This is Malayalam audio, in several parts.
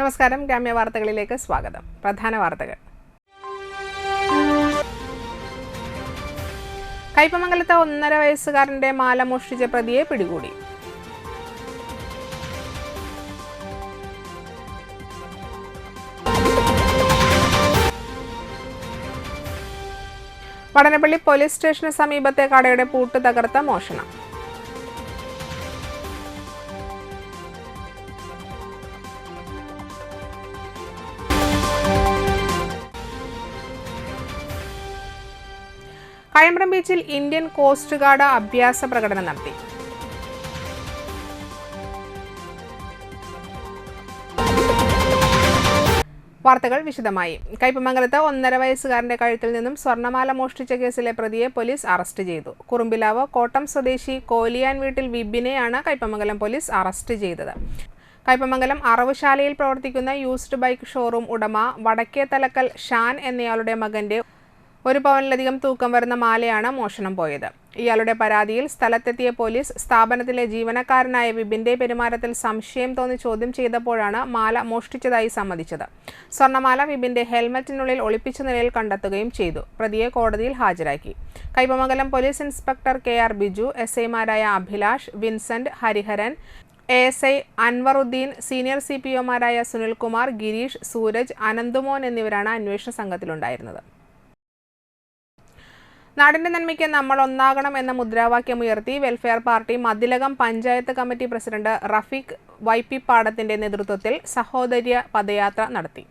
നമസ്കാരം, ഗ്രാമ്യ വാർത്തകളിലേക്ക് സ്വാഗതം. പ്രധാന വാർത്തകൾ. കയ്പമംഗലത്ത് 1.5 വയസ്സുകാരന്റെ മാല മോഷ്ടിച്ച പ്രതിയെ പിടികൂടി. വടനപ്പള്ളി പോലീസ് സ്റ്റേഷന് സമീപത്തെ കടയുടെ പൂട്ട് തകർത്ത മോഷണം. കഴമ്പ്രം ബീച്ചിൽ ഇന്ത്യൻ കോസ്റ്റ് ഗാർഡ് അഭ്യാസ പ്രകടനം നടത്തി. വാർത്തകൾ വിശദമായി. കയ്പമംഗലത്ത് 1.5 വയസ്സുകാരന്റെ കഴുത്തിൽ നിന്നും സ്വർണ്ണമാല മോഷ്ടിച്ച കേസിലെ പ്രതിയെ പോലീസ് അറസ്റ്റ് ചെയ്തു. കുറുമ്പിലാവ് കോട്ടം സ്വദേശി കോലിയാൻ വീട്ടിൽ വിബിനെയാണ് കയ്പമംഗലം പോലീസ് അറസ്റ്റ് ചെയ്തത്. കയ്പമംഗലം അറവുശാലയിൽ പ്രവർത്തിക്കുന്ന യൂസ്ഡ് ബൈക്ക് ഷോറൂം ഉടമ വടക്കേ തലക്കൽ ഷാൻ എന്നയാളുടെ മകന്റെ 1 പവനിലധികം തൂക്കം വരുന്ന മാലയാണ് മോഷണം പോയത്. ഇയാളുടെ പരാതിയിൽ സ്ഥലത്തെത്തിയ പോലീസ് സ്ഥാപനത്തിലെ ജീവനക്കാരനായ വിബിന്റെ പെരുമാറ്റത്തിൽ സംശയം തോന്നി ചോദ്യം ചെയ്തപ്പോഴാണ് മാല മോഷ്ടിച്ചതായി സമ്മതിച്ചത്. സ്വർണ്ണമാല വിബിന്റെ ഹെൽമറ്റിനുള്ളിൽ ഒളിപ്പിച്ച നിലയിൽ കണ്ടെത്തുകയും ചെയ്തു. പ്രതിയെ കോടതിയിൽ ഹാജരാക്കി. Kaipamangalam police inspector KR Biju, SI മാരായ Abhilash, Vincent, Hariharan, ASI Anwaruddin, senior CPOമാരായ സുനിൽകുമാർ, ഗിരീഷ്, സൂരജ്, അനന്തുമോൻ എന്നിവരാണ് അന്വേഷണ സംഘത്തിലുണ്ടായിരുന്നത്. നാടിന്റെ നന്മയ്ക്ക് നമ്മൾ ഒന്നാകണം എന്ന മുദ്രാവാക്യമുയർത്തി welfare party Mathilakam panchayat committee president Rafeeq YP പാടത്തിന്റെ നേതൃത്വത്തിൽ സഹോദര്യ പദയാത്ര നടത്തി.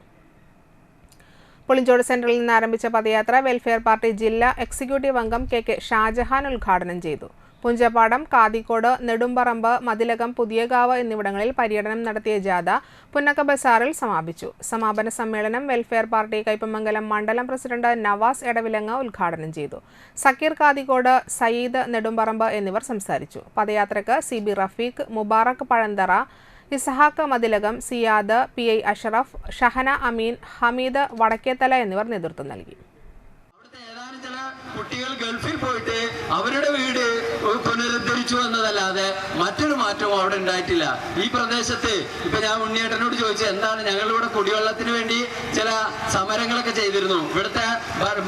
പുളിഞ്ചോട് സെന്ററിൽ നിന്ന് ആരംഭിച്ച പദയാത്ര വെൽഫെയർ പാർട്ടി ജില്ലാ എക്സിക്യൂട്ടീവ് അംഗം KK ഷാജഹാൻ ഉദ്ഘാടനം ചെയ്തു. പുഞ്ചപ്പാടം, കാതിക്കോട്, നെടുമ്പറമ്പ്, മതിലകം, പുതിയകാവ് എന്നിവിടങ്ങളിൽ പര്യടനം നടത്തിയ ജാഥ പുന്നക്ക ബസാറിൽ സമാപിച്ചു. സമാപന സമ്മേളനം വെൽഫെയർ പാർട്ടി കയ്പമംഗലം മണ്ഡലം പ്രസിഡന്റ് നവാസ് എടവിലങ്ങ് ഉദ്ഘാടനം ചെയ്തു. സക്കീർ കാതിക്കോട്, സയ്യിദ് നെടുമ്പറമ്പ് എന്നിവർ സംസാരിച്ചു. പദയാത്രയ്ക്ക് CB റഫീഖ്, മുബാറക് പഴന്തറ, ഇസഹാക്ക് മതിലകം, സിയാദ്, PI അഷറഫ്, ഷഹന അമീൻ, ഹമീദ് വടക്കേത്തല എന്നിവർ നേതൃത്വം നൽകി. കുട്ടികൾ ഗൾഫിൽ പോയിട്ട് അവരുടെ വീട് പുനരുദ്ധരിച്ചു എന്നതല്ലാതെ മറ്റൊരു മാറ്റവും അവിടെ ഉണ്ടായിട്ടില്ല. ഈ പ്രദേശത്ത് ഇപ്പൊ ഞാൻ ഉണ്ണിയേട്ടനോട് ചോദിച്ചു, എന്താണ് ഞങ്ങളിവിടെ കുടിവെള്ളത്തിന് വേണ്ടി ചില സമരങ്ങളൊക്കെ ചെയ്തിരുന്നു. ഇവിടുത്തെ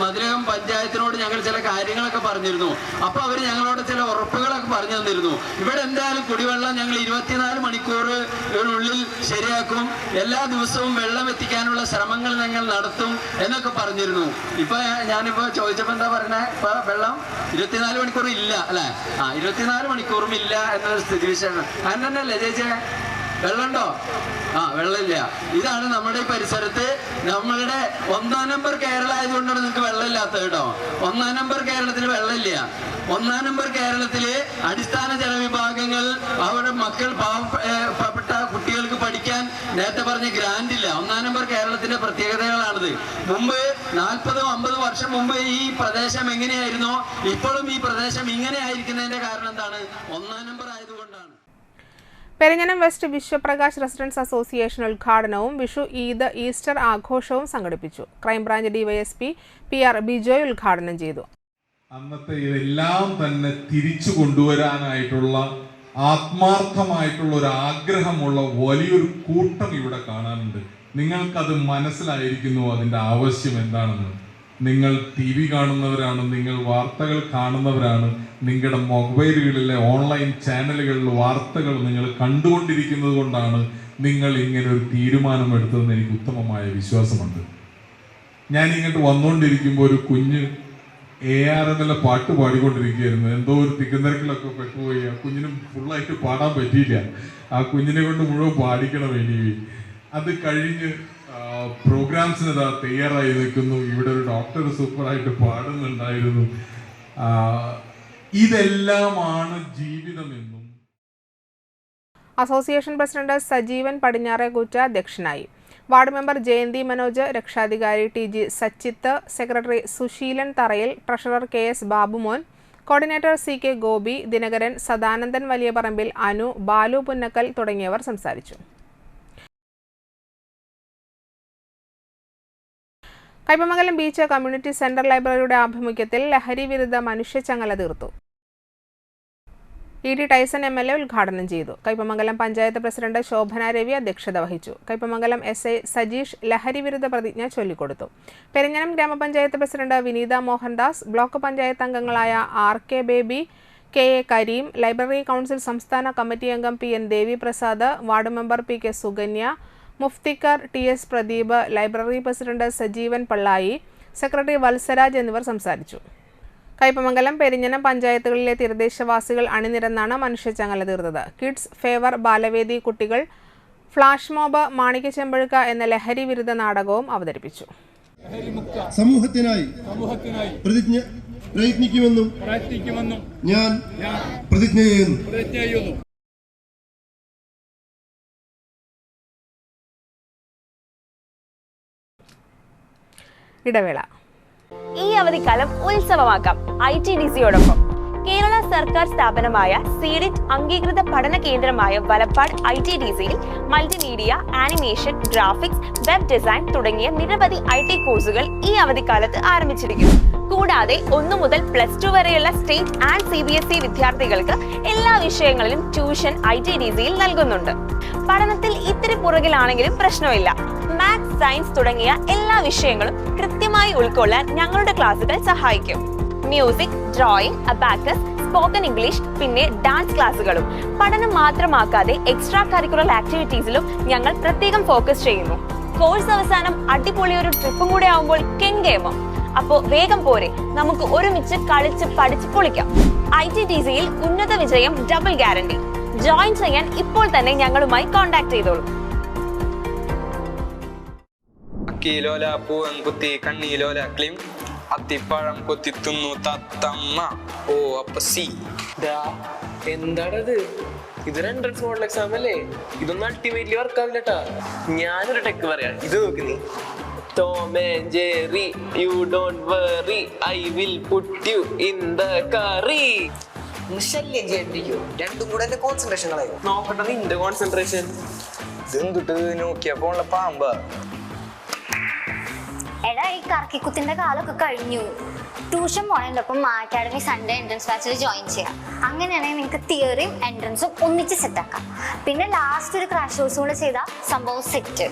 മതിലകം പഞ്ചായത്തിനോട് ഞങ്ങൾ ചില കാര്യങ്ങളൊക്കെ പറഞ്ഞിരുന്നു. അപ്പൊ അവര് ഞങ്ങളോട് ചില ഉറപ്പുകളൊക്കെ പറഞ്ഞു തന്നിരുന്നു. ഇവിടെ എന്തായാലും കുടിവെള്ളം ഞങ്ങൾ 24 മണിക്കൂറിനുള്ളിൽ ശരിയാക്കും, എല്ലാ ദിവസവും വെള്ളം എത്തിക്കാനുള്ള ശ്രമങ്ങൾ ഞങ്ങൾ നടത്തും എന്നൊക്കെ പറഞ്ഞിരുന്നു. ഇപ്പൊ ഞാനിപ്പോ ചോദിച്ചപ്പോ എന്താ പറഞ്ഞ, ഇപ്പൊ വെള്ളം 24 മണിക്കൂർ ഇല്ല അല്ലെ? 24 മണിക്കൂറും ഇല്ല എന്നൊരു സ്ഥിതി വിശേഷം. അങ്ങനെ തന്നെയല്ലേ ചേച്ചി? വെള്ളമുണ്ടോ? വെള്ളമില്ല. ഇതാണ് നമ്മുടെ ഈ പരിസരത്ത്. നമ്മളുടെ 1-ാം നമ്പർ കേരള ആയതുകൊണ്ടാണ് നിങ്ങൾക്ക് വെള്ളമില്ലാത്തത് കേട്ടോ. 1-ാം നമ്പർ കേരളത്തിൽ വെള്ളമില്ല. 1-ാം നമ്പർ കേരളത്തില് അടിസ്ഥാന ജനവിഭാഗങ്ങൾ, അവരുടെ മക്കൾ, പാവപ്പെട്ട കുട്ടികൾക്ക് പഠിക്കാൻ നേരത്തെ പറഞ്ഞ ഗ്രാൻഡ് ഇല്ല. 1-ാം നമ്പർ കേരളത്തിന്റെ പ്രത്യേകതകളാണിത്. മുമ്പ് 40-50 വർഷം മുമ്പ് ഈ പ്രദേശം എങ്ങനെയായിരുന്നോ ഇപ്പോഴും ഈ പ്രദേശം ഇങ്ങനെ ആയിരിക്കുന്നതിന്റെ കാരണം എന്താണ്? 1-ാം നമ്പർ ആയതുകൊണ്ടാണ്. Perinjanam west Vishwaprakash residence association ഉദ്ഘാടനവും വിഷു, ഈദ്, ഈസ്റ്റർ ആഘോഷവും സംഘടിപ്പിച്ചു. ക്രൈംബ്രാഞ്ച് DYSP PR ബിജോയ് ഉദ്ഘാടനം ചെയ്തു. അന്നത്തെ ഇതെല്ലാം തന്നെ തിരിച്ചു കൊണ്ടുവരാനായിട്ടുള്ള ആത്മാർത്ഥമായിട്ടുള്ള ഒരു ആഗ്രഹമുള്ള വലിയൊരു കൂട്ടം ഇവിടെ കാണാനുണ്ട്. നിങ്ങൾക്കത് മനസ്സിലായിരിക്കുന്നു അതിൻ്റെ ആവശ്യം എന്താണെന്ന്. നിങ്ങൾ TV കാണുന്നവരാണ്, നിങ്ങൾ വാർത്തകൾ കാണുന്നവരാണ്, നിങ്ങളുടെ മൊബൈലുകളിലെ ഓൺലൈൻ ചാനലുകളിൽ വാർത്തകൾ നിങ്ങൾ കണ്ടുകൊണ്ടിരിക്കുന്നത് കൊണ്ടാണ് നിങ്ങൾ ഇങ്ങനെ ഒരു തീരുമാനമെടുത്തതെന്ന് എനിക്ക് ഉത്തമമായ വിശ്വാസമുണ്ട്. ഞാൻ ഇങ്ങോട്ട് വന്നുകൊണ്ടിരിക്കുമ്പോൾ ഒരു കുഞ്ഞ് ARMലെ പാട്ട് പാടിക്കൊണ്ടിരിക്കുകയായിരുന്നു. എന്തോ ഒരു തിക്കുന്നിരക്കിലൊക്കെ പെട്ടുപോയി. ആ കുഞ്ഞിനും ഫുള്ളായിട്ട് പാടാൻ പറ്റിയില്ല. ആ കുഞ്ഞിനെ കൊണ്ട് മുഴുവൻ പാടിക്കണം ഇനി. അത് കഴിഞ്ഞ് പ്രോഗ്രാംസിന് തയ്യാറായി നിൽക്കുന്നു. ഇവിടെ ഒരു ഡോക്ടർ സൂപ്പറായിട്ട് പാടുന്നുണ്ടായിരുന്നു. ഇതെല്ലാമാണ് ജീവിതമെന്നും. അസോസിയേഷൻ പ്രസിഡന്റ് സജീവൻ പടിഞ്ഞാറേക്കൂറ്റ അധ്യക്ഷനായി. വാർഡ് മെമ്പർ ജയന്തി മനോജ്, രക്ഷാധികാരി TG Sachith, secretary Susheelan Tharayil, treasurer KS Babumon, coordinator CK Gopi, Dinakaran, Sadanandan Valiyaparambil, Anu, Balu Punnakkal തുടങ്ങിയവർ സംസാരിച്ചു. കയ്പമംഗലം ബീച്ച് കമ്മ്യൂണിറ്റി സെന്റർ ലൈബ്രറിയുടെ ആഭിമുഖ്യത്തിൽ ലഹരി വിരുദ്ധ മനുഷ്യച്ചങ്ങല തീർത്തു. ED ടൈസൺ MLA ഉദ്ഘാടനം ചെയ്തു. കയ്പമംഗലം പഞ്ചായത്ത് പ്രസിഡന്റ് ശോഭന രവി അധ്യക്ഷത വഹിച്ചു. കയ്പമംഗലം SI സജീഷ് ലഹരി വിരുദ്ധ പ്രതിജ്ഞ ചൊല്ലിക്കൊടുത്തു. പെരിഞ്ഞനം ഗ്രാമപഞ്ചായത്ത് പ്രസിഡന്റ് വിനീത മോഹൻദാസ്, ബ്ലോക്ക് പഞ്ചായത്ത് അംഗങ്ങളായ RK Baby, KA Kareem, library council സംസ്ഥാന കമ്മിറ്റി അംഗം PN Devi Prasad, ward member PK Sukanya, Mufthikar TS Pradeep, library president Sajeevan Pallayi, secretary Valsaraj എന്നിവർ സംസാരിച്ചു. കയ്പമംഗലം പെരിഞ്ഞനം പഞ്ചായത്തുകളിലെ തീരദേശവാസികൾ അണിനിരന്നാണ് മനുഷ്യച്ചങ്ങല തീർത്തത്. കിഡ്സ് ഫേവർ ബാലവേദി കുട്ടികൾ ഫ്ലാഷ് മോബ് മാണിക്യച്ചെമ്പഴുക്ക എന്ന ലഹരി വിരുദ്ധ നാടകവും അവതരിപ്പിച്ചു. സമൂഹത്തിനായി പ്രയത്നിക്കുമെന്നും ഞാൻ പ്രതിജ്ഞ ചെയ്യുന്നു. ഇടവേള. ഈ അവധിക്കാലം ഉത്സവമാക്കാം ITDCയോടൊപ്പം. കേരള സർക്കാർ സ്ഥാപനമായ സീഡിറ്റ് അംഗീകൃത പഠന കേന്ദ്രമായ വലപ്പാട് ITDCയിൽ multimedia, animation, graphics, web design തുടങ്ങിയ നിരവധി IT കോഴ്സുകൾ ഈ അവധിക്കാലത്ത് ആരംഭിച്ചിരിക്കുന്നു. കൂടാതെ 1 മുതൽ +2 വരെയുള്ള സ്റ്റേറ്റ് ആൻഡ് CBSE വിദ്യാർത്ഥികൾക്ക് എല്ലാ വിഷയങ്ങളിലും ട്യൂഷൻ ITDCയിൽ നൽകുന്നുണ്ട്. പഠനത്തിൽ ഇത്തിരി പുറകിലാണെങ്കിലും പ്രശ്നമില്ല. മാത്സ്, സയൻസ് തുടങ്ങിയ എല്ലാ വിഷയങ്ങളും കൃത്യമായി ഉൾക്കൊള്ളാൻ ഞങ്ങളുടെ ക്ലാസുകൾ സഹായിക്കും. Music, drawing, abacus, spoken English, പിന്നെ ഡാൻസ് ക്ലാസുകളും. പഠനം മാത്രമാക്കാതെ എക്സ്ട്രാ കരിക്കുലർ ആക്ടിവിറ്റീസിലും ഞങ്ങൾ പ്രത്യേകം ഫോക്കസ് ചെയ്യുന്നു. കോഴ്സ് അവസാനം അടിപൊളി ഒരു ട്രിപ്പും കൂടെ ആവുമ്പോൾ കെങ്കേമോ. അപ്പോ വേഗം പോരെ, നമുക്ക് ഒരുമിച്ച് കളിച്ച് പഠിച്ച് പൊളിക്കാം. ITDCയിൽ ഉന്നത വിജയം ഡബിൾ ഗ്യാരണ്ടി. ജോയിൻ ചെയ്യാൻ ഇപ്പോൾ തന്നെ ഞങ്ങളുമായി കോൺടാക്ട് ചെയ്തോളൂ. അക്കിലോല പൂവൻ കുത്തി കണ്ണീലോല ക്ലിം അത്തിപ്പഴം കൊത്തിത്തുന്നു തത്തമ്മ. ഓ അപ്പൊ സി എന്താണത്? ഇതൊരു എൻട്രൻസ് മോഡൽ എക്സാം അല്ലേ? ഇതൊന്നും അൾട്ടിമേറ്റ്ലി വർക്കാവില്ലട്ടാ. ഞാനൊരു ടെക്ക് പറയാം, ഇത് നോക്ക് നീ. Tom and Jerry, you don't worry, I will put you in the curry. ശല്യം ചെയ്യാണ്ടിരിക്കോ? രണ്ടും കൂടെ എന്റെ കോൺസെൻട്രേഷൻ കളയോ? നോക്കട്ടെ നിന്റെ കോൺസെൻട്രേഷൻ. ഇതെന്തിട്ട് നോക്കിയപ്പോ ഉള്ള പാമ്പ. എടാ, ഈ കറക്കിക്കുത്തിന്റെ കാലമൊക്കെ കഴിഞ്ഞു. ട്യൂഷൻ പോണതിനൊപ്പം അക്കാഡമി സൺഡേ എൻട്രൻസ് ബാച്ചിൽ ജോയിൻ ചെയ്യാം. അങ്ങനെയാണെങ്കിൽ നിങ്ങൾക്ക് തിയറിയും എൻട്രൻസും ഒന്നിച്ച് സെറ്റാക്കാം. പിന്നെ ലാസ്റ്റ് ഒരു ക്രാഷ് കോഴ്സ് കൂടെ ചെയ്താൽ സംഭവം set.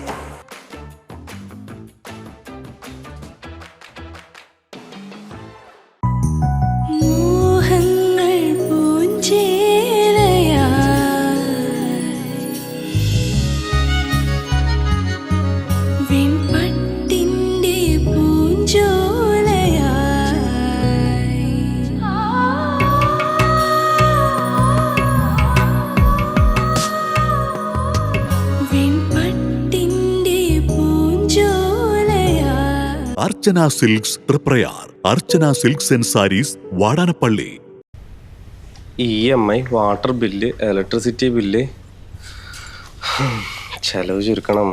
Archana silks Thriprayar. Archana silks and sarees, Vadanappally. EMI, water bill, electricity bill, ചെലവ് ചുരുക്കണം.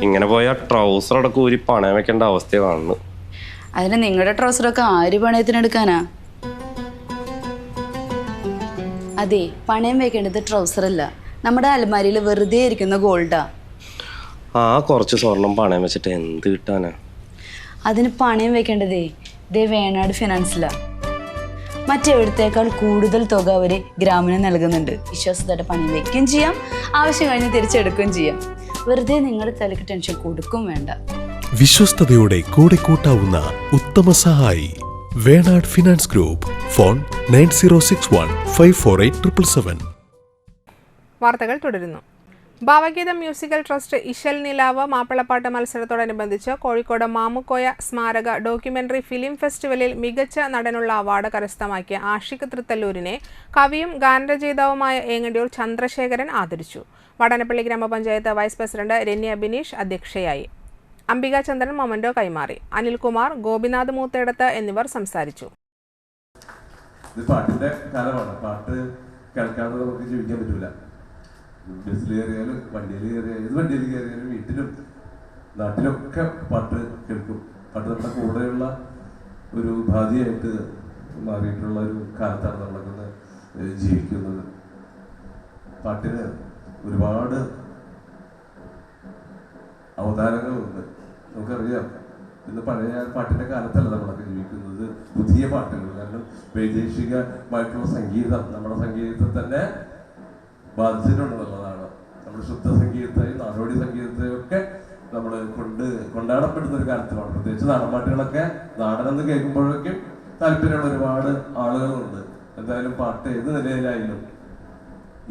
ഇങ്ങനെ പോയാൽ ട്രൗസർ അടക്കം ഊരി പണയം വെക്കേണ്ട അവസ്ഥ കാണുന്നു. അതിന് നിങ്ങളുടെ ട്രൗസറൊക്കെ ആര് പണയത്തിനെടുക്കാനാ? അതെ, പണയം വെക്കേണ്ടത് ട്രൗസർ അല്ല, നമ്മുടെ അലമാരിയിൽ വെറുതെ ഇരിക്കുന്ന ഗോൾഡാ. ആ കുറച്ച് സ്വർണം പണയം വെച്ചിട്ട് എന്ത് കിട്ടാനാ? അതിന് പണയം വെക്കേണ്ടതേ വേണാട് ഫിനാൻസിലാ. മറ്റെവിടത്തേക്കാൾ കൂടുതൽ തുക അവർ ഗ്രാമിന് നൽകുന്നുണ്ട്. വിശ്വാസത്തോടെ പണയം വെക്കുകയും ചെയ്യാം, ആവശ്യം കഴിഞ്ഞ് തിരിച്ചെടുക്കുകയും ചെയ്യാം. വെറുതെ നിങ്ങളുടെ തലക്ക് ടെൻഷൻ കൊടുക്കും വേണ്ട. വിശ്വസ്തയോടെ കൂടെ കൂട്ടാവുന്ന ഉത്തമ സഹായി വേണാട് ഫിനാൻസ് ഗ്രൂപ്പ്. ഫോൺ 9061548777. വാർത്തകൾ തുടരുന്നു. ഭാവഗീതം മ്യൂസിക്കൽ ട്രസ്റ്റ് ഇശൽ നിലാവ് മാപ്പിളപ്പാട്ട് മത്സരത്തോടനുബന്ധിച്ച് കോഴിക്കോട് മാമുക്കോയ സ്മാരക ഡോക്യുമെന്ററി ഫിലിം ഫെസ്റ്റിവലിൽ മികച്ച നടനുള്ള അവാർഡ് കരസ്ഥമാക്കിയ ആഷിഖ് തൃത്തല്ലൂരിനെ കവിയും ഗാനരചയിതാവുമായ ഏങ്ങണ്ടിയൂർ ചന്ദ്രശേഖരൻ ആദരിച്ചു. വടനപ്പള്ളി ഗ്രാമപഞ്ചായത്ത് വൈസ് പ്രസിഡന്റ് രന്യ ബിനീഷ് അധ്യക്ഷയായി. അംബിക ചന്ദ്രൻ മൊമന്റോ കൈമാറി. അനിൽകുമാർ, ഗോപിനാഥ് മൂത്തേടത്ത് എന്നിവർ സംസാരിച്ചു. പാട്ടിന്റെ കാലമാണ്. പാട്ട് കേൾക്കാതെ നമുക്ക് ജീവിക്കാൻ പറ്റൂല. ബസ്സിൽ കയറിയാലും വണ്ടിയിൽ കയറിയാലും ഏത് വണ്ടിയിൽ കയറിയാലും വീട്ടിലും നാട്ടിലൊക്കെ പാട്ട് കേൾക്കും. പാട്ട് നമ്മുടെ കൂടെയുള്ള ഒരു ഉപാധിയായിട്ട് മാറിയിട്ടുള്ള ഒരു കാലത്താണ് നമ്മളൊക്കെ ജീവിക്കുന്നത്. പാട്ടിന് ഒരുപാട് അവതാരങ്ങളുണ്ട്. നമുക്കറിയാം, ഇന്ന് പഴയ പാട്ടിന്റെ കാലത്തല്ല നമ്മളൊക്കെ ജീവിക്കുന്നത്, പുതിയ പാട്ടുകൾ. കാരണം വൈദേശികമായിട്ടുള്ള സംഗീതം നമ്മുടെ സംഗീതത്തെ തന്നെ ബാധിച്ചിട്ടുണ്ടെന്നുള്ളതാണ്. നമ്മുടെ ശുദ്ധ സംഗീതത്തെയും നാടോടി സംഗീതത്തെയും ഒക്കെ നമ്മൾ കൊണ്ടാടപ്പെടുന്ന ഒരു കാലത്തിലാണ്. പ്രത്യേകിച്ച് നാടൻ പാട്ടുകളൊക്കെ നാടനെന്ന് കേൾക്കുമ്പോഴേക്കും താല്പര്യമുള്ള ഒരുപാട് ആളുകളുണ്ട്. എന്തായാലും പാട്ട് ഏത് നിലയിലായാലും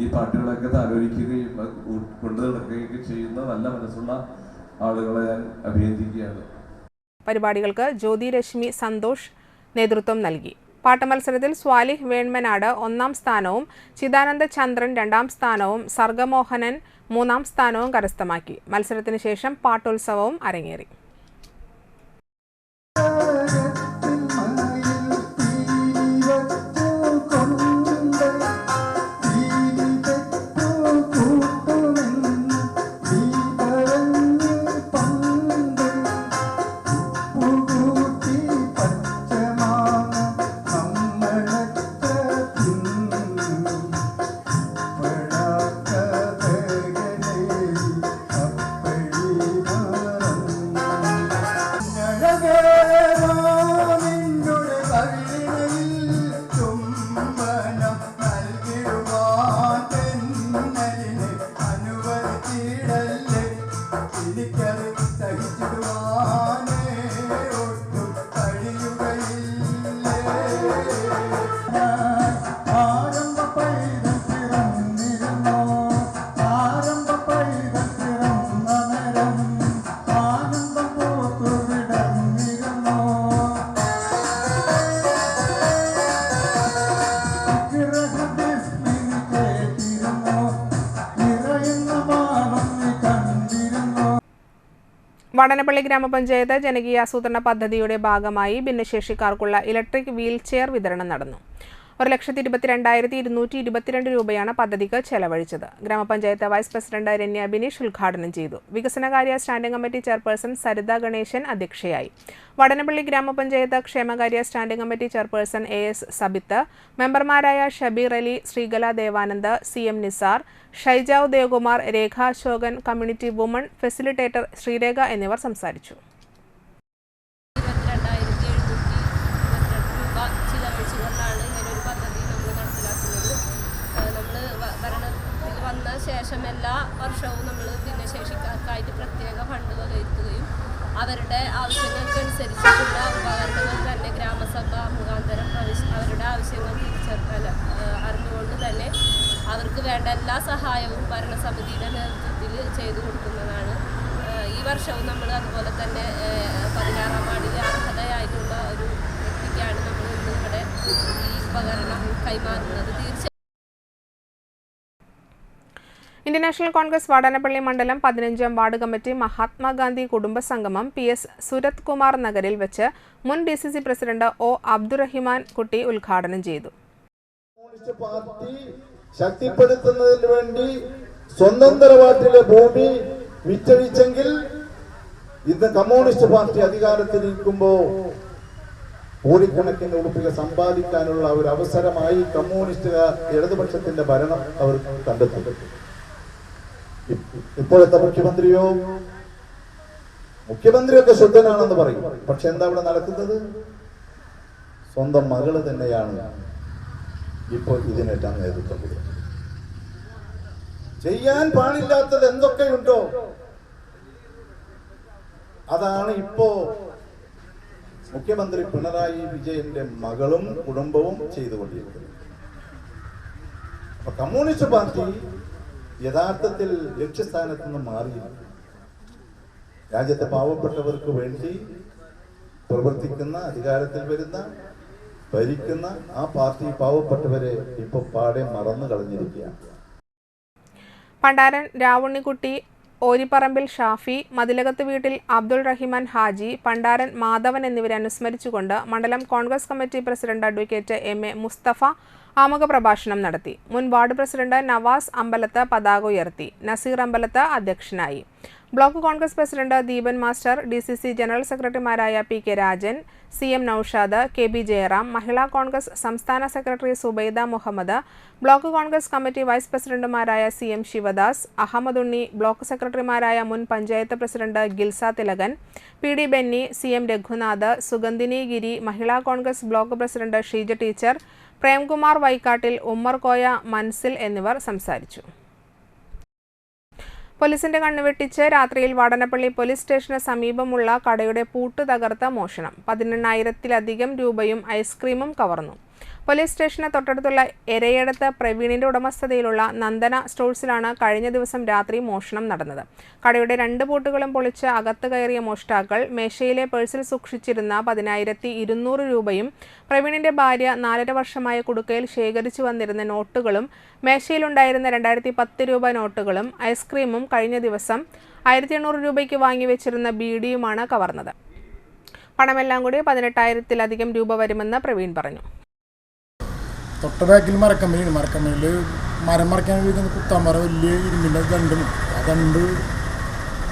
ഈ പാട്ടുകളൊക്കെ താലോലിക്കുകയും കൊണ്ടു നടക്കുകയൊക്കെ ചെയ്യുന്ന നല്ല മനസ്സുള്ള ആളുകളെ ഞാൻ അഭിനന്ദിക്കുകയാണ്. പരിപാടികൾക്ക് ജ്യോതി രശ്മി സന്തോഷ് നേതൃത്വം നൽകി. പാട്ടമത്സരത്തിൽ സ്വാലിഹ് വേൺമനാട് 1ാം സ്ഥാനവും ചിദാനന്ദ ചന്ദ്രൻ 2ാം സ്ഥാനവും സർഗമോഹനൻ 3ാം സ്ഥാനവും കരസ്ഥമാക്കി. മത്സരത്തിന് ശേഷം പാട്ടോത്സവവും അരങ്ങേറി. വടനപ്പള്ളി ഗ്രാമപഞ്ചായത്ത് ജനകീയാസൂത്രണ പദ്ധതിയുടെ ഭാഗമായി ഭിന്നശേഷിക്കാർക്കുള്ള ഇലക്ട്രിക് വീൽ ചെയർ വിതരണം നടന്നു. 1,22,222 രൂപയാണ് പദ്ധതിക്ക് ചെലവഴിച്ചത്. ഗ്രാമപഞ്ചായത്ത് വൈസ് പ്രസിഡന്റ് രന്യ ബിനീഷ് ഉദ്ഘാടനം ചെയ്തു. വികസനകാര്യ standing committee chairperson Saritha Ganeshan അധ്യക്ഷയായി. വടനപ്പള്ളി ഗ്രാമപഞ്ചായത്ത് ക്ഷേമകാര്യ standing committee chairperson AS Sabith, മെമ്പർമാരായ Shabeer Ali, Sreekala Devanand, CM Nisar, Shaijav Devakumar, Rekha Ashokan, community woman facilitator Sreerekha എന്നിവർ സംസാരിച്ചു. ശേഷം എല്ലാ വർഷവും നമ്മൾ ഭിന്നശേഷിക്കാർക്കായിട്ട് പ്രത്യേക ഫണ്ട് വകയിരുത്തുകയും അവരുടെ ആവശ്യങ്ങൾക്കനുസരിച്ചിട്ടുള്ള ഉപകരണങ്ങൾ തന്നെ ഗ്രാമസഭ മുഖാന്തരം അവരുടെ ആവശ്യങ്ങൾ അറിഞ്ഞുകൊണ്ട് തന്നെ അവർക്ക് വേണ്ട എല്ലാ സഹായവും ഭരണസമിതിയുടെ നേതൃത്വത്തിൽ ചെയ്തു കൊടുക്കുന്നതാണ്. ഈ വർഷവും നമ്മൾ അതുപോലെ തന്നെ 16ാം വാർഡിലെ അർഹതയായിട്ടുള്ള ഒരു വ്യക്തിക്കാണ് നമ്മൾ ഇന്ന് ഇവിടെ ഈ ഉപകരണം കൈമാറുന്നത്. ഇന്ത്യൻ നാഷണൽ കോൺഗ്രസ് വടനപ്പള്ളി മണ്ഡലം 15ാം വാർഡ് കമ്മിറ്റി മഹാത്മാഗാന്ധി കുടുംബസംഗമം PS സുരത് കുമാർ നഗറിൽ വെച്ച് മുൻ DCC പ്രസിഡന്റ് O അബ്ദുറഹിമാൻ കുട്ടി ഉദ്ഘാടനം ചെയ്തു. പാർട്ടി ശക്തിപ്പെടുത്തുന്നതിന് വേണ്ടി സ്വന്തം തറവാട്ടിലെ ഭൂമി വിറ്റഴിച്ചെങ്കിൽ ഇന്ന് കമ്മ്യൂണിസ്റ്റ് പാർട്ടി അധികാരത്തിലിരിക്കുമ്പോൾ കോടിക്കണക്കിന് രൂപ സമ്പാദിക്കാനുള്ള ഒരു അവസരമായി കമ്മ്യൂണിസ്റ്റ് ഇടതുപക്ഷത്തിന്റെ ഭരണം അവർ കണ്ടെത്തും. ഇപ്പോഴത്തെ മുഖ്യമന്ത്രിയൊക്കെ ശുദ്ധനാണെന്ന് പറയും. പക്ഷെ എന്താ ഇവിടെ നടക്കുന്നത്? സ്വന്തം മകള് തന്നെയാണ് ഇപ്പോൾ ഇതിനെല്ലാം നേതൃത്വം കൊടുക്കുന്നത്. ചെയ്യാൻ പാടില്ലാത്തത് എന്തൊക്കെയുണ്ടോ അതാണ് ഇപ്പോ മുഖ്യമന്ത്രി പിണറായി വിജയന്റെ മകളും കുടുംബവും ചെയ്തുകൊണ്ടിരിക്കുന്നത്. അപ്പൊ കമ്മ്യൂണിസ്റ്റ് പാർട്ടി യഥാർത്ഥത്തിൽ ലക്ഷ്യസ്ഥാനത്ത് നിന്ന് മാറിയില്ല. രാജ്യത്തെ പാവപ്പെട്ടവർക്ക് വേണ്ടി പ്രവർത്തിക്കുന്ന, അധികാരത്തിൽ വരുന്ന, ഭരിക്കുന്ന ആ പാർട്ടി പാവപ്പെട്ടവരെ ഇപ്പൊ പാടെ മറന്നു കളഞ്ഞിരിക്കുകയാണ്. പണ്ടാരൻ രാവുണ്ണിക്കുട്ടി, ഓരിപ്പറമ്പിൽ ഷാഫി, മതിലകത്ത് വീട്ടിൽ അബ്ദുൾ റഹിമാൻ ഹാജി, പണ്ടാരൻ മാധവൻ എന്നിവരെ അനുസ്മരിച്ചുകൊണ്ട് മണ്ഡലം Congress committee president advocate MA Mustafa ആമുഖ പ്രഭാഷണം നടത്തി. മുൻ വാർഡ് പ്രസിഡന്റ് നവാസ് അമ്പലത്ത് പതാക ഉയർത്തി. നസീർ അമ്പലത്ത് അധ്യക്ഷനായി. Block congress president Deepan master, DCC general സെക്രട്ടറിമാരായ PK Rajan, CM Noushad, KB Jayaram, Mahila congress സംസ്ഥാന secretary Zubaida Muhammad, block congress committee vice പ്രസിഡന്റുമാരായ CM ശിവദാസ്, അഹമ്മദ് ഉണ്ണി, ബ്ലോക്ക് സെക്രട്ടറിമാരായ മുൻ panchayat president Gilsa Thilakan, PD Benny, CM Raghunath, Sugandhini Giri, Mahila congress block president Sheeja teacher, Premkumar Vaikkattil, Ummer Koya, Manzil എന്നിവർ സംസാരിച്ചു. പോലീസിന്റെ കണ്ണുവെട്ടിച്ച് രാത്രിയിൽ വാടനപ്പള്ളി പോലീസ് സ്റ്റേഷന് സമീപമുള്ള കടയുടെ പൂട്ട് തകർത്ത മോഷണം. 18,000-ലധികം രൂപയും ഐസ്ക്രീമും കവർന്നു. പോലീസ് സ്റ്റേഷന് തൊട്ടടുത്തുള്ള എരയടത്ത് പ്രവീണിന്റെ ഉടമസ്ഥതയിലുള്ള നന്ദന സ്റ്റോഴ്സിലാണ് കഴിഞ്ഞ ദിവസം രാത്രി മോഷണം നടന്നത്. കടയുടെ 2 പൂട്ടുകളും പൊളിച്ച് അകത്ത് കയറിയ മോഷ്ടാക്കൾ മേശയിലെ പേഴ്സിൽ സൂക്ഷിച്ചിരുന്ന 10,200 രൂപയും പ്രവീണിന്റെ ഭാര്യ 4.5 വർഷമായ കുടുക്കയിൽ ശേഖരിച്ചു വന്നിരുന്ന നോട്ടുകളും മേശയിലുണ്ടായിരുന്ന 2010 രൂപ നോട്ടുകളും ഐസ്ക്രീമും കഴിഞ്ഞ ദിവസം 1,800 രൂപയ്ക്ക് വാങ്ങിവെച്ചിരുന്ന ബീഡിയുമാണ് കവർന്നത്. പണമെല്ലാം കൂടി 18,000-ലധികം രൂപ വരുമെന്ന് പ്രവീൺ പറഞ്ഞു. തൊട്ട ബാക്കിൽ മരക്കമ്പനിയിൽ മരം മറയ്ക്കാൻ ഉപയോഗിക്കുന്ന കുത്താമറ വലിയ ഇരുമ്പിൻ്റെ ദണ്ടും ആ ദണ്ട്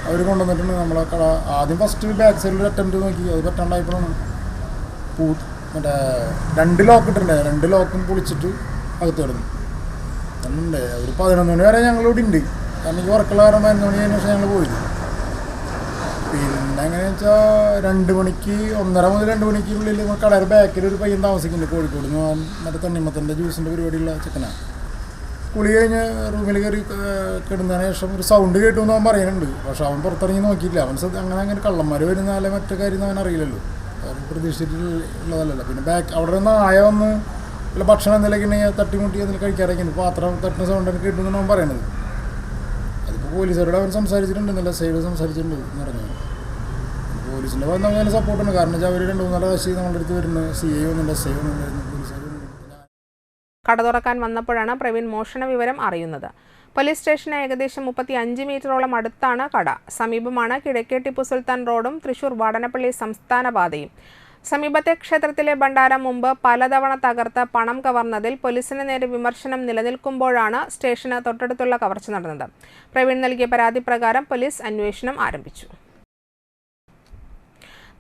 അവർ കൊണ്ടുവന്നിട്ടുണ്ട് നമ്മളെ കട. ആദ്യം ഫസ്റ്റ് ബാക്ക് സൈഡിൽ ഒരു അറ്റംപ്റ്റ് നോക്കി, അത് പറ്റാണ്ടായപ്പോഴാണ് മറ്റേ 2 ലോക്ക് ഇട്ടിട്ടുണ്ട്. 2 ലോക്കും പൊളിച്ചിട്ട് അകത്ത് കിടന്നു. അതുണ്ട് ഒരു 11 മണി വരെ ഞങ്ങളിവിടെ ഉണ്ട്. കാരണം എനിക്ക് വർക്കുള്ള കാരണം 11 മണി കഴിഞ്ഞ ശേഷം ഞങ്ങൾ പോയത്. പിന്നെ എങ്ങനെയാണെന്ന് വെച്ചാൽ 2 മണിക്ക് 1:30 മുതൽ 2 മണിക്കുള്ളിൽ കടയുടെ ബാക്കിൽ ഒരു പയ്യൻ താമസിക്കുന്നുണ്ട്. കോഴിക്കോട് നിന്ന് മറ്റേ തണ്ണിമത്തൻ്റെ ജ്യൂസിൻ്റെ പരിപാടിയുള്ള ചെക്കനാണ്. കുളി കഴിഞ്ഞ് റൂമിൽ കയറി കിടന്നതിന് ശേഷം ഒരു സൗണ്ട് കേട്ടു എന്ന് അവൻ പറയുന്നുണ്ട്. പക്ഷെ അവൻ പുറത്തിറങ്ങി നോക്കിയില്ല. അവൻ അങ്ങനെ കള്ളന്മാർ വരുന്നാലേ മറ്റു കാര്യം അവൻ അറിയില്ലല്ലോ, പ്രതീക്ഷിച്ചിട്ടുള്ളതല്ലല്ലോ. പിന്നെ അവിടെ നിന്ന് ആയ വന്ന് വല്ല ഭക്ഷണം എന്തെങ്കിലും ഉണ്ടെങ്കിൽ തട്ടിമുട്ടി അതിൽ കഴിക്കാറൊക്കെയാണ്. പാത്രം തട്ടുന്ന സൗണ്ട് എനിക്ക് കിട്ടുമെന്നാണ് അവൻ പറയുന്നത്. അതിപ്പോൾ പോലീസുകാരോട് അവൻ സംസാരിച്ചിട്ടുണ്ട്, നല്ല സൈഡ് സംസാരിച്ചിട്ടുണ്ട് എന്ന് പറഞ്ഞു. പോലീസിൻ്റെ ഭാഗത്ത് നമുക്ക് അതിന് സപ്പോർട്ടുണ്ട്. കാരണം വെച്ചാൽ അവർ 2-3 പ്രാവശ്യം നമ്മളുടെ അടുത്ത് വരുന്നത് CI ഒന്നുണ്ട്, SI ഒന്നുണ്ടായിരുന്നു, പോലീസുകാരുണ്ട്. കട തുറക്കാൻ വന്നപ്പോഴാണ് പ്രവീൺ മോഷണ വിവരം അറിയുന്നത്. പോലീസ് സ്റ്റേഷന് ഏകദേശം 35 മീറ്ററോളം അടുത്താണ് കട. സമീപമാണ് കിഴക്കേ ടിപ്പു സുൽത്താൻ റോഡും തൃശൂർ വാടനപ്പള്ളി സംസ്ഥാന പാതയും. സമീപത്തെ ക്ഷേത്രത്തിലെ ഭണ്ഡാരം മുമ്പ് പലതവണ തകർത്ത് പണം കവർന്നതിൽ പോലീസിന് നേരെ വിമർശനം നിലനിൽക്കുമ്പോഴാണ് സ്റ്റേഷന് തൊട്ടടുത്തുള്ള കവർച്ച നടന്നത്. പ്രവീൺ നൽകിയ പരാതി പ്രകാരം പോലീസ് അന്വേഷണം ആരംഭിച്ചു.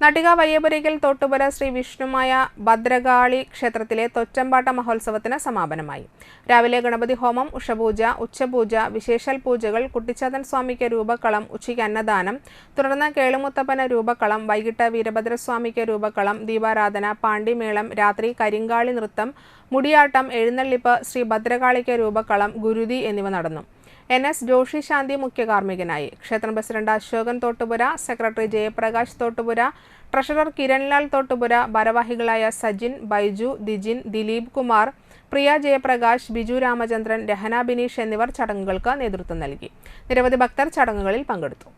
നടിക വയ്യപുരയ്ക്കൽ തോട്ടുപുര ശ്രീ വിഷ്ണുമായ ഭദ്രകാളി ക്ഷേത്രത്തിലെ തൊറ്റമ്പാട്ട മഹോത്സവത്തിന് സമാപനമായി. രാവിലെ ഗണപതി ഹോമം, ഉഷപൂജ, ഉച്ചപൂജ, വിശേഷൽ പൂജകൾ, കുട്ടിച്ചാത്തൻ സ്വാമിക്ക് രൂപക്കളം, ഉച്ചയ്ക്ക് അന്നദാനം, തുടർന്ന് കേളുമുത്തപ്പന് രൂപക്കളം, വൈകിട്ട് വീരഭദ്രസ്വാമിക്ക് രൂപക്കളം, ദീപാരാധന, പാണ്ടിമേളം, രാത്രി കരിങ്കാളി നൃത്തം, മുടിയാട്ടം, എഴുന്നള്ളിപ്പ്, ശ്രീ ഭദ്രകാളിക്ക് രൂപക്കളം, ഗുരുതി എന്നിവ നടന്നു. NS ജോഷി ശാന്തി മുഖ്യ കാർമ്മികനായി. ക്ഷേത്രം president Ashokan Thottupura, secretary Jayaprakash Thottupura, treasurer Kiranlal Thottupura, ഭാരവാഹികളായ സജിൻ, ബൈജു, ദിജിൻ, ദിലീപ് കുമാർ, പ്രിയ ജയപ്രകാശ്, ബിജു രാമചന്ദ്രൻ, രഹന ബിനീഷ് എന്നിവർ ചടങ്ങുകൾക്ക് നേതൃത്വം നൽകി. നിരവധി ഭക്തർ ചടങ്ങുകളിൽ പങ്കെടുത്തു.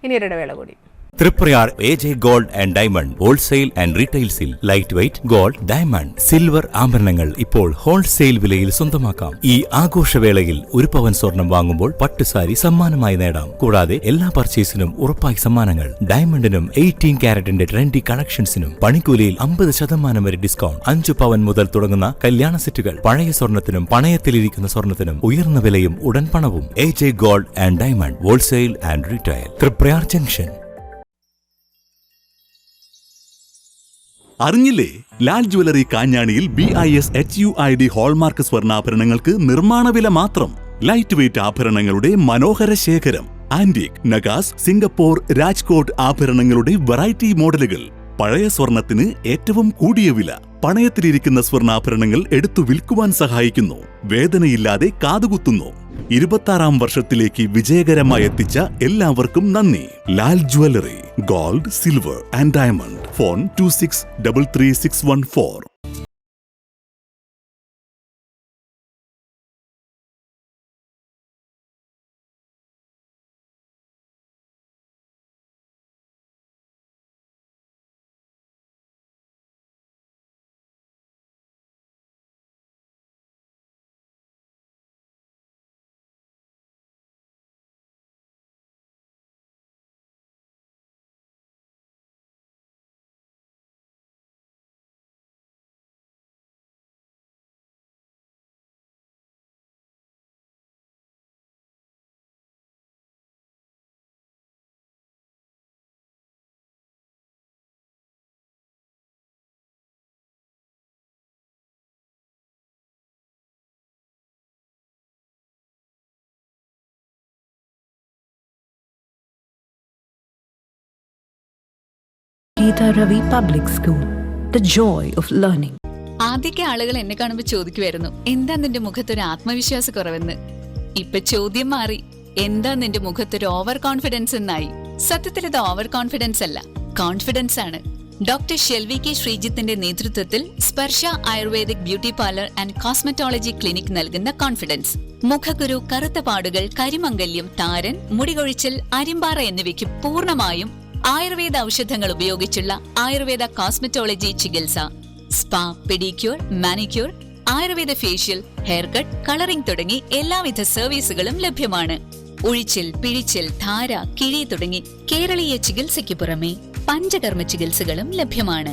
ഇനി ഇടവേള കൂടി. Thriprayar AJ gold and diamond wholesale and റീറ്റെയിൽസിൽ light weight gold, diamond, silver ആഭരണങ്ങൾ ഇപ്പോൾ ഹോൾസെയിൽ വിലയിൽ സ്വന്തമാക്കാം. ഈ ആഘോഷവേളയിൽ 1 പവൻ സ്വർണം വാങ്ങുമ്പോൾ പട്ടുസാരി സമ്മാനമായി നേടാം. കൂടാതെ എല്ലാ പർച്ചേസിനും ഉറപ്പായി സമ്മാനങ്ങൾ. ഡയമണ്ടിനും 18 കാരറ്റിന്റെ ട്രെൻഡി കളക്ഷൻസിനും പണിക്കൂലിയിൽ 50% വരെ ഡിസ്കൗണ്ട്. 5 പവൻ മുതൽ തുടങ്ങുന്ന കല്യാണ സെറ്റുകൾ. പഴയ സ്വർണത്തിനും പണയത്തിലിരിക്കുന്ന സ്വർണത്തിനും ഉയർന്ന വിലയും ഉടൻ പണവും. AJ gold and diamond wholesale and retail, Thriprayar junction. അറിഞ്ഞില്ലേ? ലാൽ ജ്വല്ലറി കാഞ്ഞാണിയിൽ BIS HUID ഹോൾമാർക്ക് സ്വർണ്ണാഭരണങ്ങൾക്ക് നിർമ്മാണ വില മാത്രം. ലൈറ്റ് വെയ്റ്റ് ആഭരണങ്ങളുടെ മനോഹര ശേഖരം. ആന്റിക്, നഗാസ്, സിംഗപ്പൂർ, രാജ്കോട്ട് ആഭരണങ്ങളുടെ വെറൈറ്റി മോഡലുകൾ. പഴയ സ്വർണത്തിന് ഏറ്റവും കൂടിയ വില. പണയത്തിലിരിക്കുന്ന സ്വർണ്ണാഭരണങ്ങൾ എടുത്തു വിൽക്കുവാൻ സഹായിക്കുന്നു. വേദനയില്ലാതെ കാതുകുത്തുന്നു. 26ാം വർഷത്തിലേക്ക് വിജയകരമായി എത്തിച്ച എല്ലാവർക്കും നന്ദി. Lal jewellery, gold, silver and diamond. Phone 26333614. Geeta Ravi Public School, the joy of learning. ആദ്യമൊക്കെ ആളുകൾ എന്നെ കാണുമ്പോൾ ചോദിക്കുമായിരുന്നു, എന്താ നിന്റെ മുഖത്തൊരു ആത്മവിശ്വാസ കുറവെന്ന്. ഇപ്പൊ ചോദ്യം മാറി, എന്താ നിന്റെ മുഖത്തൊരു ഓവർ കോൺഫിഡൻസ് എന്നായി. സത്യത്തിൽ ഇത് ഓവർ കോൺഫിഡൻസ് അല്ല, കോൺഫിഡൻസ് ആണ്. ഡോക്ടർ ഷെൽവി കെ ശ്രീജിത്തിന്റെ നേതൃത്വത്തിൽ Sparsha ayurvedic beauty parlour and cosmetology clinic നൽകുന്ന കോൺഫിഡൻസ്. മുഖക്കുരു, കറുത്ത പാടുകൾ, കരിമംഗല്യം, താരൻ, മുടികൊഴിച്ചിൽ, അരിമ്പാറ എന്നിവയ്ക്ക് പൂർണ്ണമായും ആയുർവേദ ഔഷധങ്ങൾ ഉപയോഗിച്ചുള്ള ആയുർവേദ കോസ്മെറ്റോളജി ചികിത്സ. Spa, pedicure, manicure, Ayurveda facial, hair cut, colouring തുടങ്ങി എല്ലാവിധ സർവീസുകളും ലഭ്യമാണ്. ഉഴിച്ചിൽ, പിഴിച്ചിൽ, ധാര, കിഴി തുടങ്ങി കേരളീയ ചികിത്സയ്ക്ക് പുറമെ പഞ്ചകർമ്മ ചികിത്സകളും ലഭ്യമാണ്.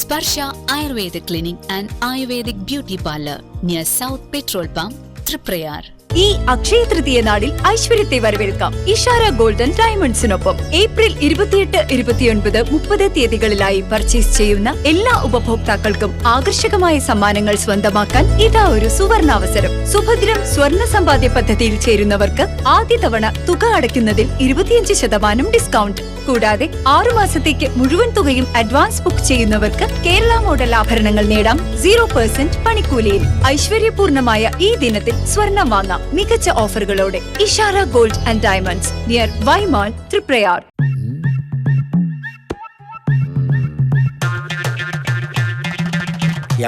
Sparsha Ayurveda clinic and ayurvedic beauty parlour near south petrol pump, Thriprayar. ഈ അക്ഷയ തൃതീയ നാളിൽ ഐശ്വര്യത്തെ വരവേൽക്കാം ഇഷാര ഗോൾഡൻ ഡയമണ്ട്സിനൊപ്പം. ഏപ്രിൽ 28, 29, 30 തീയതികളിലായി പർച്ചേസ് ചെയ്യുന്ന എല്ലാ ഉപഭോക്താക്കൾക്കും ആകർഷകമായ സമ്മാനങ്ങൾ സ്വന്തമാക്കാൻ ഇതാ ഒരു സുവർണാവസരം. സുഭദ്രം സ്വർണ്ണ സമ്പാദ്യ പദ്ധതിയിൽ ചേരുന്നവർക്ക് ആദ്യ തവണ തുക അടയ്ക്കുന്നതിൽ 25% ഡിസ്കൗണ്ട്. കൂടാതെ 6 മാസത്തേക്ക് മുഴുവൻ തുകയും അഡ്വാൻസ് ബുക്ക് ചെയ്യുന്നവർക്ക് കേരള മോഡൽ ആഭരണങ്ങൾ നേടാം 0% പണിക്കൂലിയിൽ. ഐശ്വര്യപൂർണമായ ഈ ദിനത്തിൽ സ്വർണം വാങ്ങാം മികച്ച ഓഫറുകളോടെ. Ishara gold and diamonds near Y Mall, Thriprayar.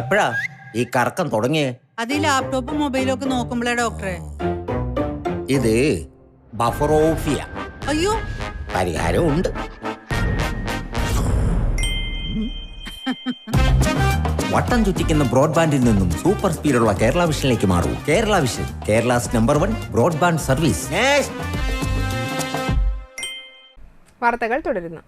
എപ്പോഴാ ഈ കറക്കം തുടങ്ങിയേ? അത് ഈ ലാപ്ടോപ്പും മൊബൈലും ഒക്കെ നോക്കുമ്പോഴേ ഡോക്ടറെ. ഇത് ബഫറോഫിയ. അയ്യോ, പരിഹാരം ഉണ്ട്. വട്ടം ചുറ്റിക്കുന്ന ബ്രോഡ്ബാൻഡിൽ നിന്നും സൂപ്പർ സ്പീഡുള്ള കേരള വിഷനിലേക്ക് മാറൂ. Kerala vision, Kerala's number 1 broadband service. വാർത്തകൾ തുടരുന്നു.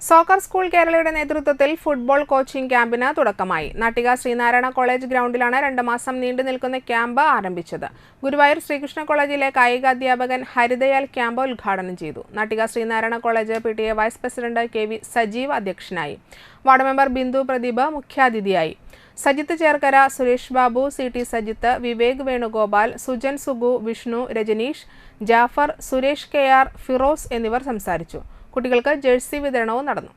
സോക്കർ സ്കൂൾ കേരളയുടെ നേതൃത്വത്തിൽ ഫുട്ബോൾ കോച്ചിംഗ് ക്യാമ്പിന് തുടക്കമായി. നാട്ടിക ശ്രീനാരായണ കോളേജ് ഗ്രൗണ്ടിലാണ് 2 മാസം നീണ്ടു നിൽക്കുന്ന ക്യാമ്പ് ആരംഭിച്ചത്. ഗുരുവായൂർ ശ്രീകൃഷ്ണ കോളേജിലെ കായികാധ്യാപകൻ ഹരിദയാൽ ക്യാമ്പ് ഉദ്ഘാടനം ചെയ്തു. Nattika Sreenarayana college PTA vice president KV Sajeev അധ്യക്ഷനായി. വാർഡ് മെമ്പർ ബിന്ദു പ്രദീപ് മുഖ്യാതിഥിയായി. സജിത്ത് ചേർക്കര, സുരേഷ് ബാബു, CT സജിത്ത്, വിവേക് വേണുഗോപാൽ, സുജൻ സുഗു, വിഷ്ണു, രജനീഷ്, ജാഫർ, സുരേഷ് KR, ഫിറോസ് എന്നിവർ സംസാരിച്ചു. കുട്ടികൾക്ക് ജേഴ്സി വിതരണവും നടന്നു.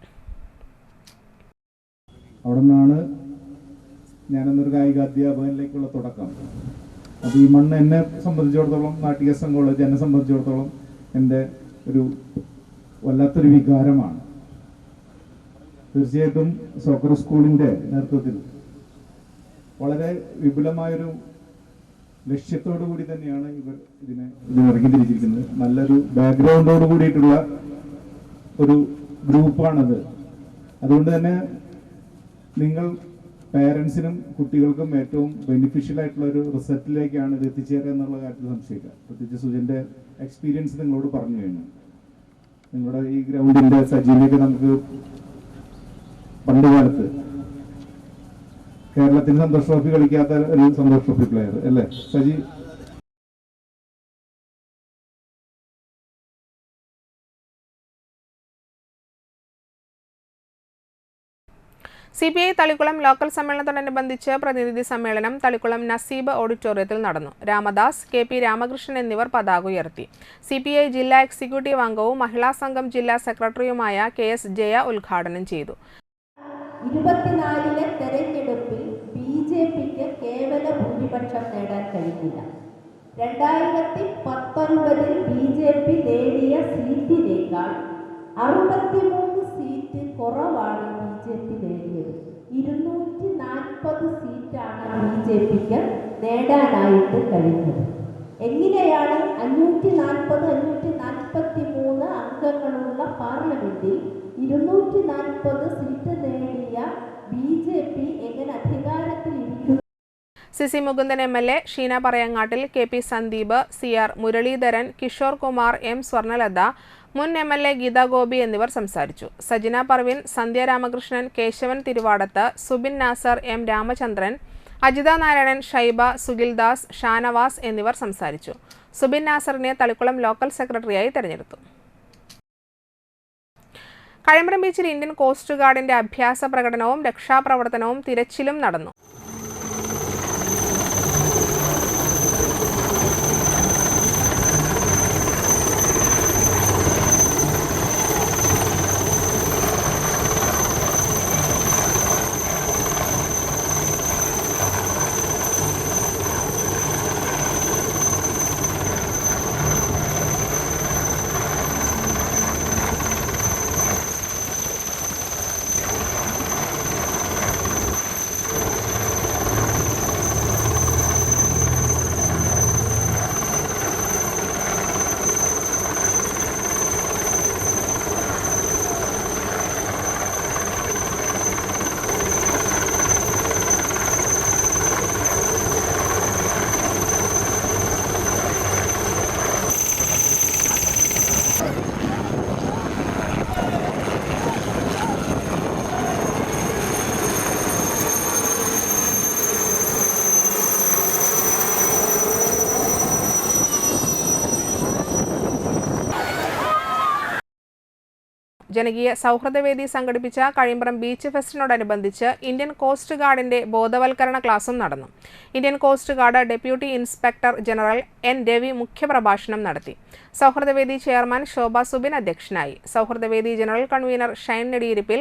അവിടെ നിന്നാണ് ഞാനെന്നൊരു കായികാധ്യാപകനിലേക്കുള്ള തുടക്കം. അപ്പോൾ ഈ മണ്ണ് എന്നെ സംബന്ധിച്ചിടത്തോളം, നാട്ടിക എസ് കോളേജ് എന്നെ സംബന്ധിച്ചിടത്തോളം എൻ്റെ ഒരു വല്ലാത്തൊരു വികാരമാണ്. തീർച്ചയായിട്ടും സോക്കർ സ്കൂളിൻ്റെ നേതൃത്വത്തിൽ വളരെ വിപുലമായൊരു ലക്ഷ്യത്തോടു കൂടി തന്നെയാണ് ഇവർ ഇതിനെ ഇറങ്ങി തിരിച്ചിരിക്കുന്നത്. നല്ലൊരു ബാക്ക്ഗ്രൗണ്ടോട് കൂടിയിട്ടുള്ള ഒരു ഗ്രൂപ്പാണത്. അതുകൊണ്ട് തന്നെ നിങ്ങൾ പേരൻസിനും കുട്ടികൾക്കും ഏറ്റവും ബെനിഫിഷ്യൽ ആയിട്ടുള്ള ഒരു റിസൾട്ടിലേക്കാണ് ഇത് എത്തിച്ചേരുക എന്നുള്ള കാര്യത്തിൽ സംശയിക്കുക. പ്രത്യേകിച്ച് സുജൻ്റെ എക്സ്പീരിയൻസ് നിങ്ങളോട് പറഞ്ഞു കഴിഞ്ഞു. നിങ്ങളുടെ ഈ ഗ്രൗണ്ടിൻ്റെ സജീവയൊക്കെ നമുക്ക് പണ്ട് കാലത്ത് കേരളത്തിന് സന്തോഷ് ട്രോഫി കളിക്കാത്ത ഒരു സന്തോഷ് ട്രോഫി പ്ലെയർ അല്ലേ സജി? CPI തളിക്കുളം ലോക്കൽ സമ്മേളനത്തോടനുബന്ധിച്ച് പ്രതിനിധി സമ്മേളനം തളിക്കുളം നസീബ് ഓഡിറ്റോറിയത്തിൽ നടന്നു. രാമദാസ്, KP രാമകൃഷ്ണൻ എന്നിവർ പതാക ഉയർത്തി. CPI ജില്ലാ എക്സിക്യൂട്ടീവ് അംഗവും മഹിളാ സംഘം ജില്ലാ സെക്രട്ടറിയുമായ KS ജയ ഉദ്ഘാടനം ചെയ്തു. 24-ലെ തെരഞ്ഞെടുപ്പിൽ BJPക്ക് കേവല ഭൂരിപക്ഷം നേടാൻ കഴിഞ്ഞില്ല. 2019-ൽ BJP നേടിയ സീറ്റിനേക്കാൾ 63 സീറ്റ് കുറവാണ് BJP നേടിയത്. 240 സീറ്റാണ് BJPക്ക് നേടാനായിട്ട് കഴിഞ്ഞത്. എങ്ങനെയാണ് 540-543 അംഗങ്ങളുള്ള പാർലമെന്റിൽ 240 സീറ്റ് നേടിയ BJP എങ്ങനെ അധികാരത്തിൽ ഇരിക്കും? CC Mukundan MLA, Sheena Parayangattil, KP Sandeep, CR Muraleedharan, Kishore Kumar, M Swarnalatha, മുൻ MLA ഗീതാ ഗോപി എന്നിവർ സംസാരിച്ചു. സജിന പർവിൻ, സന്ധ്യ രാമകൃഷ്ണൻ, കേശവൻ തിരുവാടത്ത്, സുബിൻ നാസർ, M രാമചന്ദ്രൻ, അജിത നാരായണൻ, ഷൈബ, സുഗിൽദാസ്, ഷാനവാസ് എന്നിവർ സംസാരിച്ചു. സുബിൻ നാസറിനെ തളിക്കുളം ലോക്കൽ സെക്രട്ടറിയായി തെരഞ്ഞെടുത്തു. കഴമ്പ്രം ബീച്ചിൽ ഇന്ത്യൻ കോസ്റ്റ് ഗാർഡിന്റെ അഭ്യാസ പ്രകടനവും രക്ഷാപ്രവർത്തനവും തിരച്ചിലും നടന്നു. ജനകീയ സൗഹൃദവേദി സംഘടിപ്പിച്ച കഴിമ്പ്രം ബീച്ച് ഫെസ്റ്റിനോടനുബന്ധിച്ച് ഇന്ത്യൻ കോസ്റ്റ് ഗാർഡിന്റെ ബോധവൽക്കരണ ക്ലാസും നടന്നു. Indian coast guard deputy inspector general N Ravi മുഖ്യപ്രഭാഷണം നടത്തി. സൗഹൃദവേദി ചെയർമാൻ ശോഭ സുബിൻ അധ്യക്ഷനായി. സൗഹൃദവേദി ജനറൽ കൺവീനർ ഷൈൻ നെടിയിരിപ്പിൽ,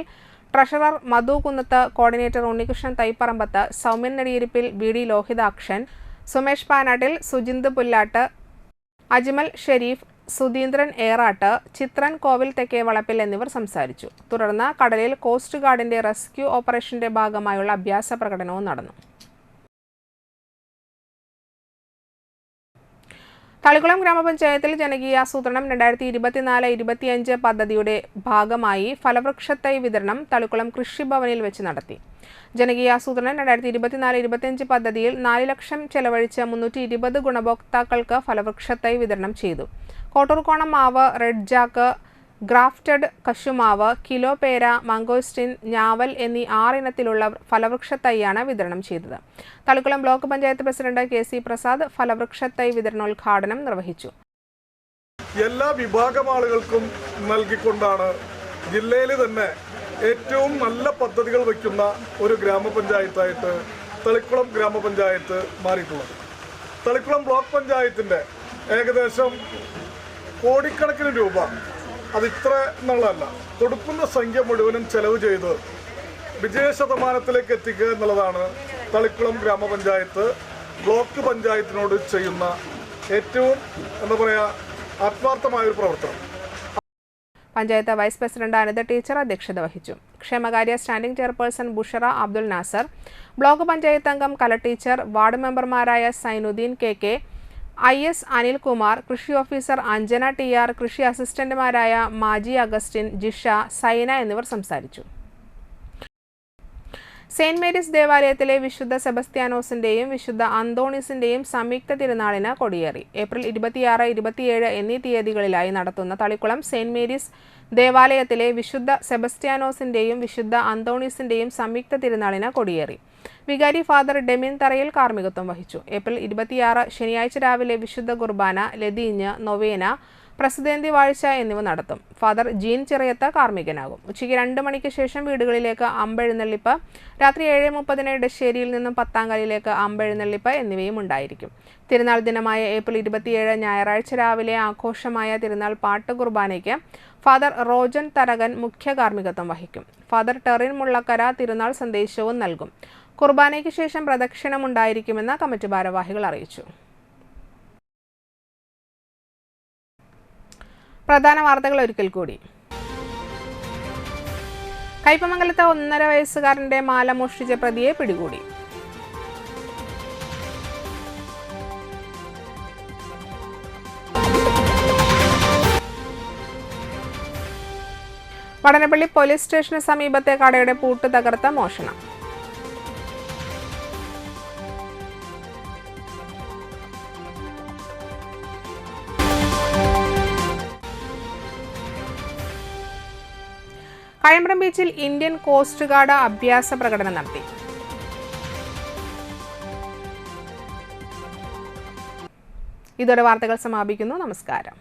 ട്രഷറർ മധു കുന്നത്ത്, കോർഡിനേറ്റർ ഉണ്ണികൃഷ്ണൻ തൈപ്പറമ്പത്ത്, സൗമ്യൻ നെടിയിരിപ്പിൽ, BD ലോഹിതാക്ഷൻ, സുമേഷ് പാനാട്ടിൽ, സുജിന്ത് പുല്ലാട്ട്, അജ്മൽ ഷെരീഫ്, സുധീന്ദ്രൻ ഏറാട്ട്, ചിത്രൻ കോവിൽ തെക്കേ വളപ്പിൽ എന്നിവർ സംസാരിച്ചു. തുടർന്ന് കടലിൽ കോസ്റ്റ് ഗാർഡിന്റെ റെസ്ക്യൂ ഓപ്പറേഷന്റെ ഭാഗമായുള്ള അഭ്യാസ പ്രകടനവും നടന്നു. തളിക്കുളം ഗ്രാമപഞ്ചായത്തിൽ ജനകീയാസൂത്രണം 2024-25 പദ്ധതിയുടെ ഭാഗമായി ഫലവൃക്ഷത്തൈ വിതരണം തളിക്കുളം കൃഷിഭവനിൽ വെച്ച് നടത്തി. ജനകീയാസൂത്രണം 2024-25 പദ്ധതിയിൽ 4 ലക്ഷം ചെലവഴിച്ച് 320 ഗുണഭോക്താക്കൾക്ക് ഫലവൃക്ഷത്തൈ വിതരണം ചെയ്തു. കോട്ടൂർക്കോണം മാവ്, റെഡ് ജാക്ക്, ഗ്രാഫ്റ്റഡ് കശുമാവ്, കിലോ പേര, മാങ്കോസ്റ്റിൻ, ഞാവൽ എന്നീ 6 ഇനത്തിലുള്ള ഫലവൃക്ഷത്തൈയാണ് വിതരണം ചെയ്തത്. Thalikulam block panchayat president KC Prasad ഫലവൃക്ഷത്തൈ വിതരണോദ്ഘാടനം നിർവഹിച്ചു. എല്ലാ വിഭാഗം ആളുകൾക്കും നൽകിക്കൊണ്ടാണ് ജില്ലയിൽ തന്നെ ഏറ്റവും നല്ല പദ്ധതികൾ വയ്ക്കുന്ന ഒരു ഗ്രാമപഞ്ചായത്തായിട്ട് തളിക്കുളം ഗ്രാമപഞ്ചായത്ത് മാറിയിട്ടുള്ളത്. തളിക്കുളം ബ്ലോക്ക് പഞ്ചായത്തിൻ്റെ ഏകദേശം കോടിക്കണക്കിന് രൂപ, അത് ഇത്ര എന്നുള്ളതല്ല, കൊടുക്കുന്ന സംഖ്യ മുഴുവനും ചെലവ് ചെയ്ത് വിജയശതമാനത്തിലേക്ക് എത്തിക്കുക എന്നുള്ളതാണ് തളിക്കുളം ഗ്രാമപഞ്ചായത്ത് ബ്ലോക്ക് പഞ്ചായത്തിനോട് ചെയ്യുന്ന ഏറ്റവും ആത്മാർത്ഥമായൊരു പ്രവർത്തനം. Panchayat vice president Anitha teacher അധ്യക്ഷത വഹിച്ചു. ക്ഷേമകാര്യ standing chairperson Bushra Abdul Nasser, block panchayat അംഗം കല ടീച്ചർ, വാർഡ് മെമ്പർമാരായ സൈനുദ്ദീൻ KK, IS അനിൽകുമാർ, കൃഷി ഓഫീസർ അഞ്ജന TR, കൃഷി അസിസ്റ്റന്റുമാരായ മാജി അഗസ്റ്റിൻ, ജിഷ, സൈന എന്നിവർ സംസാരിച്ചു. സെയിന്റ് മേരീസ് ദേവാലയത്തിലെ വിശുദ്ധ സെബസ്ത്യാനോസിന്റെയും വിശുദ്ധ അന്തോണീസിന്റെയും സംയുക്ത തിരുനാളിന് കൊടിയേറി. ഏപ്രിൽ 26, 27 എന്നീ തീയതികളിലായി നടത്തുന്ന തളിക്കുളം സെയിന്റ് മേരീസ് ദേവാലയത്തിലെ വിശുദ്ധ സെബസ്ത്യാനോസിന്റെയും വിശുദ്ധ അന്തോണീസിന്റെയും സംയുക്ത തിരുനാളിന് കൊടിയേറി. വികാരി ഫാദർ ഡെമിൻ തറയിൽ കാർമ്മികത്വം വഹിച്ചു. ഏപ്രിൽ 26 ശനിയാഴ്ച രാവിലെ വിശുദ്ധ കുർബാന, ലതീഞ്ഞ്, നൊവേന, പ്രസിദ്ധേന്തി വാഴ്ച എന്നിവ നടത്തും. ഫാദർ ജീൻ ചിറയത്ത് കാർമ്മികനാകും. ഉച്ചയ്ക്ക് 2 മണിക്ക് ശേഷം വീടുകളിലേക്ക് അമ്പെഴുന്നള്ളിപ്പ്, രാത്രി 7:30 ഇടശ്ശേരിയിൽ നിന്നും പത്താങ്കലിലേക്ക് അമ്പെഴുന്നള്ളിപ്പ് എന്നിവയും ഉണ്ടായിരിക്കും. തിരുനാൾ ദിനമായ ഏപ്രിൽ 27 ഞായറാഴ്ച രാവിലെ ആഘോഷമായ തിരുനാൾ പാട്ട് കുർബാനയ്ക്ക് ഫാദർ റോജൻ തരകൻ മുഖ്യ കാർമ്മികത്വം വഹിക്കും. ഫാദർ ടെറിൻ മുള്ളക്കര തിരുനാൾ സന്ദേശവും നൽകും. കുർബാനയ്ക്ക് ശേഷം പ്രദക്ഷിണമുണ്ടായിരിക്കുമെന്ന് കമ്മിറ്റി ഭാരവാഹികൾ അറിയിച്ചു. പ്രധാന വാർത്തകൾ ഒരിക്കൽ കൂടി. കയ്പമംഗലത്ത് 1.5 വയസ്സുകാരന്റെ മാല മോഷ്ടിച്ച പ്രതിയെ പിടികൂടി. വടനപ്പള്ളി പോലീസ് സ്റ്റേഷന് സമീപത്തെ കടയുടെ പൂട്ട് തകർത്ത മോഷണം. കഴമ്പ്രം ബീച്ചിൽ ഇന്ത്യൻ കോസ്റ്റ് ഗാർഡ് അഭ്യാസ പ്രകടനം നടത്തി. ഇതോടെ വാർത്തകൾ സമാപിക്കുന്നു. നമസ്കാരം.